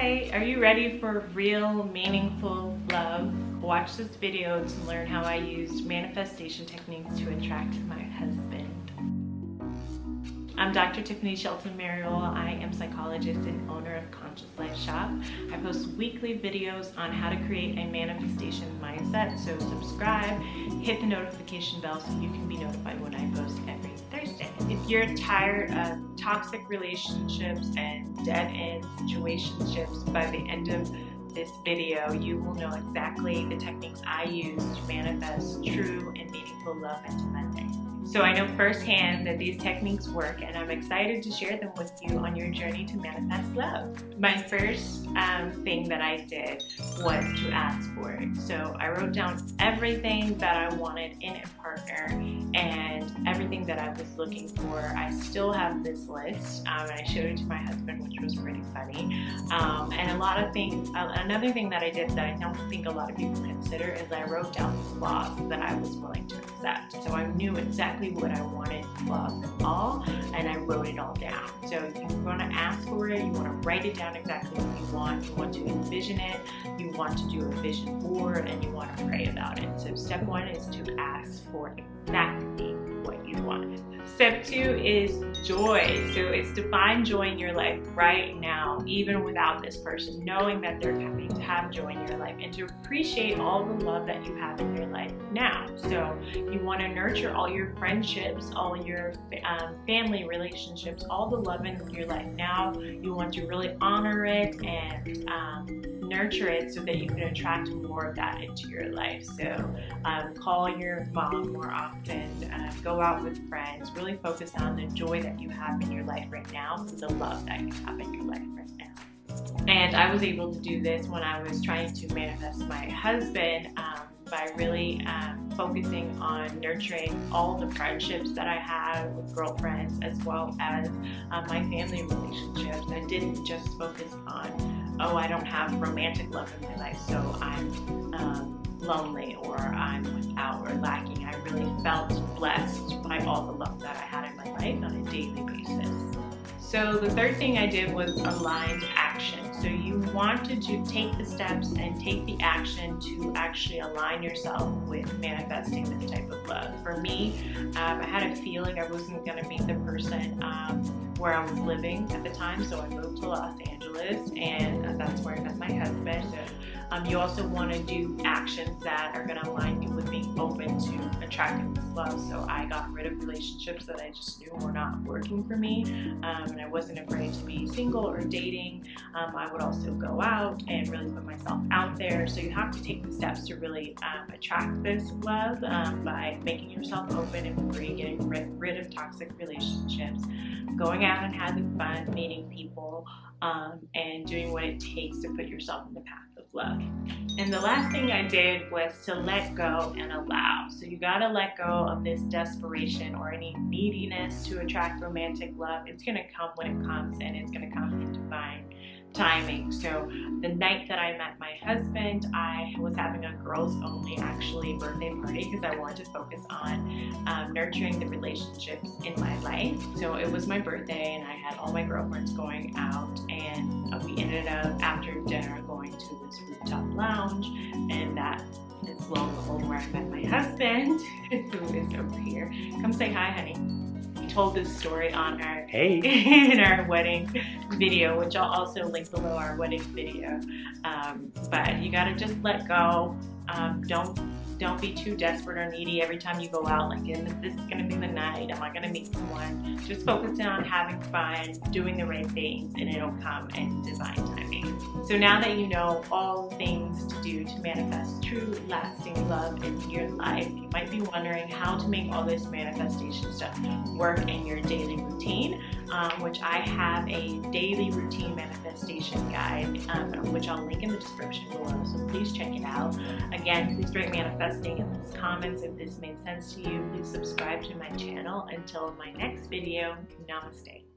Hi, are you ready for real, meaningful love? Watch this video to learn how I used manifestation techniques to attract my husband. I'm Dr. Tiffany Shelton. I am psychologist and owner of Conscious Life Shop. I post weekly videos on how to create a manifestation mindset, so subscribe, hit the notification bell so you can be notified when I post every Thursday. If you're tired of toxic relationships and dead-end situationships, by the end of this video, you will know exactly the techniques I use to manifest true and meaningful love into my life. So I know firsthand that these techniques work, and I'm excited to share them with you on your journey to manifest love. My first thing that I did was to ask for it. So I wrote down everything that I wanted in a partner and everything that I was looking for. I still have this list, and I showed it to my husband, which was pretty funny. And a lot of things, another thing that I did that I don't think a lot of people consider is I wrote down the flaws that I was willing to accept. So I knew exactly what I wanted, flaws and all, and I wrote it all down. So you want to ask for it, you want to write it down exactly what you want to envision it, you want to do a vision board, and you want to pray about it. So step one is to ask for exactly what you want. Step two is joy. So it's to find joy in your life right now, even without this person, knowing that they're coming to have joy in your life, and to appreciate all the love that you have in your life now. So you want to nurture all your friendships, all your family relationships, all the love in your life now. You want to really honor it and nurture it so that you can attract more of that into your life. So call your mom more often, go out with friends, really focus on the joy that you have in your life right now, and the love that you have in your life right now. And I was able to do this when I was trying to manifest my husband by really focusing on nurturing all the friendships that I had with girlfriends, as well as my family relationships. I didn't just focus on, oh, I don't have romantic love in my life, so I'm lonely, or I'm without or lacking. I really felt blessed by all the love that I had in my life on a daily basis. So the third thing I did was aligned action. So you wanted to take the steps and take the action to actually align yourself with manifesting this type of love. For me, I had a feeling I wasn't going to meet the person where I was living at the time, so I moved to Los Angeles, and that's where I met my husband. You also want to do actions that are going to align you with being open to attracting this love. So I got rid of relationships that I just knew were not working for me, and I wasn't afraid to be single or dating. I would also go out and really put myself out there. So you have to take the steps to really attract this love by making yourself open and free, getting rid of toxic relationships, going out and having fun, meeting people, and doing what it takes to put yourself in the path of love. And the last thing I did was to let go and allow. So you gotta let go of this desperation or any neediness to attract romantic love. It's gonna come when it comes, and it's gonna come in divine timing. So the night that I met my husband, I was having a girls only birthday party, because I wanted to focus on nurturing the relationships in my life. So it was my birthday, and I had all my girlfriends going out, and we ended up after dinner going to this rooftop lounge, and that is lo and behold where I met my husband, who is over here. Come say hi, honey. Told this story on our in our wedding video, which I'll also link below our wedding video. But you gotta just let go. Don't be too desperate or needy every time you go out, like, this is gonna be the night, am I gonna meet someone? Just focus on having fun, doing the right things, and it'll come in divine timing. So now that you know all things to do to manifest true, lasting love in your life, you might be wondering how to make all this manifestation stuff work in your daily routine, which I have a daily routine manifestation guide, which I'll link in the description below, so please check it out. Again, please rate manifesting in the comments if this made sense to you. Please subscribe to my channel. Until my next video, namaste.